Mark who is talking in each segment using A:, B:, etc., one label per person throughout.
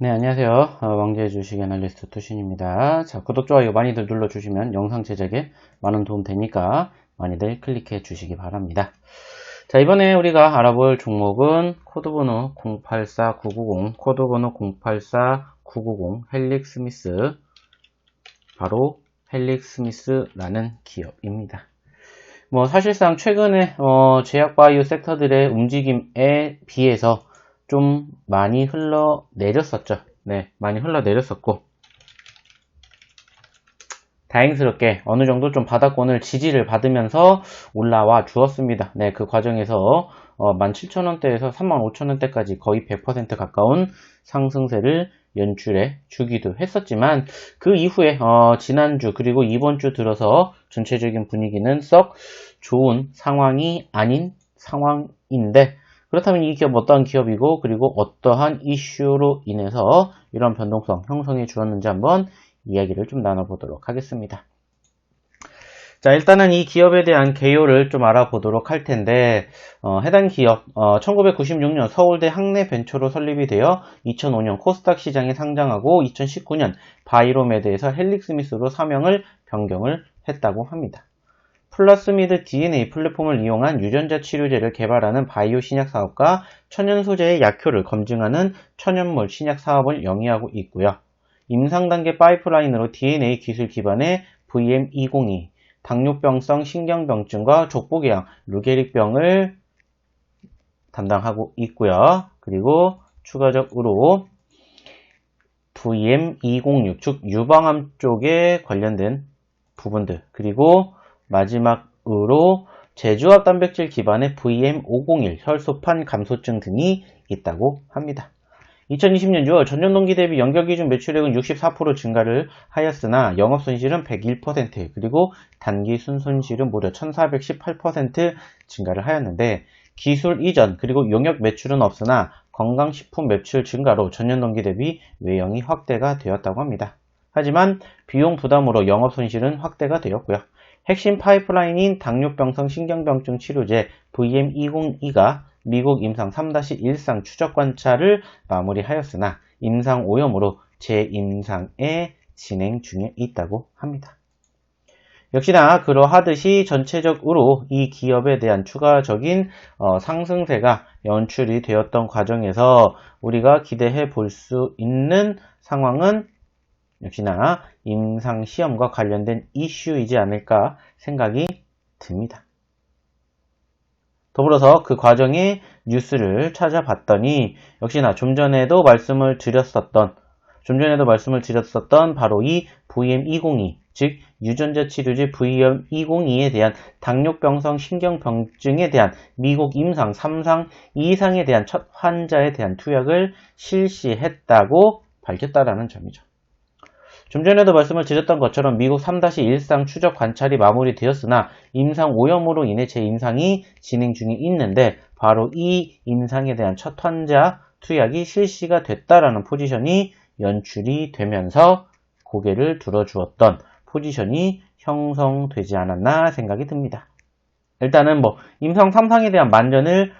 A: 네, 안녕하세요. 왕재의 주식 애널리스트 투신입니다. 자, 구독, 좋아요 많이들 눌러주시면 영상 제작에 많은 도움 되니까 많이들 클릭해 주시기 바랍니다. 자, 이번에 우리가 알아볼 종목은 코드번호 084990, 코드번호 084990 헬릭스미스, 바로 헬릭스미스라는 기업입니다. 사실상 최근에 제약바이오 섹터들의 움직임에 비해서 좀 많이 흘러내렸었죠. 네, 많이 흘러내렸었고, 다행스럽게 어느 정도 좀 바닥권을 지지를 받으면서 올라와 주었습니다. 네, 그 과정에서 17,000원대에서 35,000원대까지 거의 100% 가까운 상승세를 연출해 주기도 했었지만, 그 이후에 지난주 그리고 이번 주 들어서 전체적인 분위기는 썩 좋은 상황이 아닌 상황인데, 그렇다면 이 기업 어떠한 기업이고 그리고 어떠한 이슈로 인해서 이런 변동성 형성해 주었는지 한번 이야기를 좀 나눠보도록 하겠습니다. 자, 일단은 이 기업에 대한 개요를 좀 알아보도록 할 텐데, 해당 기업 1996년 서울대 학내벤처로 설립이 되어 2005년 코스닥 시장에 상장하고 2019년 바이로메드에서 헬릭스미스로 사명을 변경을 했다고 합니다. 플라스미드 DNA 플랫폼을 이용한 유전자 치료제를 개발하는 바이오 신약 사업과 천연 소재의 약효를 검증하는 천연몰 신약 사업을 영위하고 있고요. 임상 단계 파이프라인으로 DNA 기술 기반의 VM202, 당뇨병성 신경병증과 족부궤양, 루게릭병을 담당하고 있고요. 그리고 추가적으로 VM206, 즉 유방암 쪽에 관련된 부분들, 그리고 마지막으로 제조합 단백질 기반의 VM501 혈소판 감소증 등이 있다고 합니다. 2020년 6월 전년 동기 대비 연결기준 매출액은 64% 증가를 하였으나 영업손실은 101%, 그리고 단기 순손실은 무려 1418% 증가를 하였는데, 기술 이전 그리고 용역 매출은 없으나 건강식품 매출 증가로 전년 동기 대비 외형이 확대가 되었다고 합니다. 하지만 비용 부담으로 영업손실은 확대가 되었고요. 핵심 파이프라인인 당뇨병성 신경병증 치료제 VM202가 미국 임상 3-1상 추적 관찰을 마무리하였으나 임상 오염으로 재임상에 진행 중에 있다고 합니다. 역시나 그러하듯이 전체적으로 이 기업에 대한 추가적인 상승세가 연출이 되었던 과정에서 우리가 기대해 볼 수 있는 상황은 역시나 임상시험과 관련된 이슈이지 않을까 생각이 듭니다. 더불어서 그 과정의 뉴스를 찾아봤더니 역시나 좀 전에도 말씀을 드렸었던 바로 이 VM202, 즉 유전자 치료제 VM202에 대한 당뇨병성 신경병증에 대한 미국 임상 3상 이상에 대한 첫 환자에 대한 투약을 실시했다고 밝혔다라는 점이죠. 좀 전에도 말씀을 드렸던 것처럼 미국 3-1상 추적 관찰이 마무리되었으나 임상 오염으로 인해 재임상이 진행 중에 있는데, 바로 이 임상에 대한 첫 환자 투약이 실시가 됐다라는 포지션이 연출이 되면서 고개를 들어주었던 포지션이 형성되지 않았나 생각이 듭니다. 일단은 임상 3상에 대한 만전을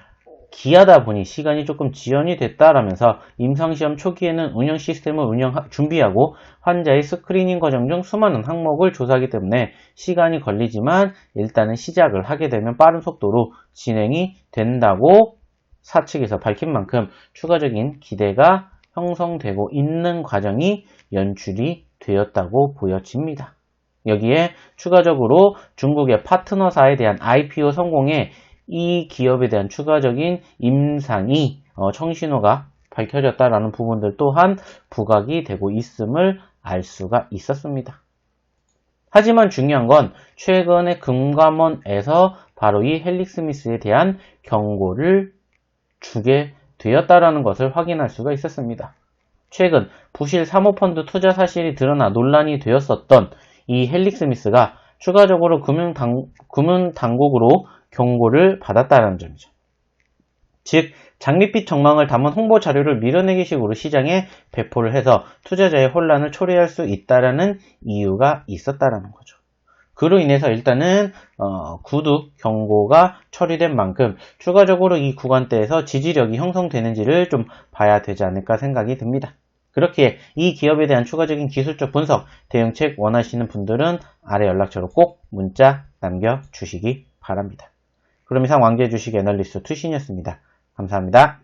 A: 기하다 보니 시간이 조금 지연이 됐다라면서 임상시험 초기에는 운영 시스템을 준비하고 환자의 스크리닝 과정 중 수많은 항목을 조사하기 때문에 시간이 걸리지만 일단은 시작을 하게 되면 빠른 속도로 진행이 된다고 사측에서 밝힌 만큼 추가적인 기대가 형성되고 있는 과정이 연출이 되었다고 보여집니다. 여기에 추가적으로 중국의 파트너사에 대한 IPO 성공에 이 기업에 대한 추가적인 임상이 청신호가 밝혀졌다라는 부분들 또한 부각이 되고 있음을 알 수가 있었습니다. 하지만 중요한 건 최근에 금감원에서 바로 이 헬릭스미스에 대한 경고를 주게 되었다라는 것을 확인할 수가 있었습니다. 최근 부실 사모펀드 투자 사실이 드러나 논란이 되었었던 이 헬릭스미스가 추가적으로 금융당국으로 경고를 받았다는 점이죠. 즉, 장밋빛 전망을 담은 홍보 자료를 밀어내기 식으로 시장에 배포를 해서 투자자의 혼란을 초래할 수 있다라는 이유가 있었다라는 거죠. 그로 인해서 일단은 구두 경고가 처리된 만큼 추가적으로 이 구간대에서 지지력이 형성되는지를 좀 봐야 되지 않을까 생각이 듭니다. 그렇기에 이 기업에 대한 추가적인 기술적 분석, 대응책 원하시는 분들은 아래 연락처로 꼭 문자 남겨주시기 바랍니다. 그럼 이상 왕재 주식 애널리스트 투신이었습니다. 감사합니다.